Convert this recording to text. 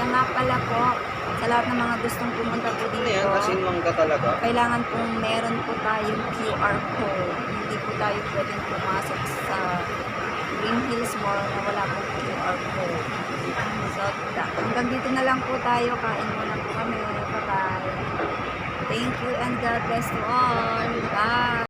Siya nga pala po, sa lahat ng mga gustong pumunta po Ano yan? dito, Asin mangga talaga? kailangan pong meron po tayong QR code. Hindi po tayo pwedeng pumasok sa Green Hills Mall na wala pong QR code. So, hanggang dito na lang po tayo. Kain muna po kami. Bye-bye. Thank you and God bless to all. Bye!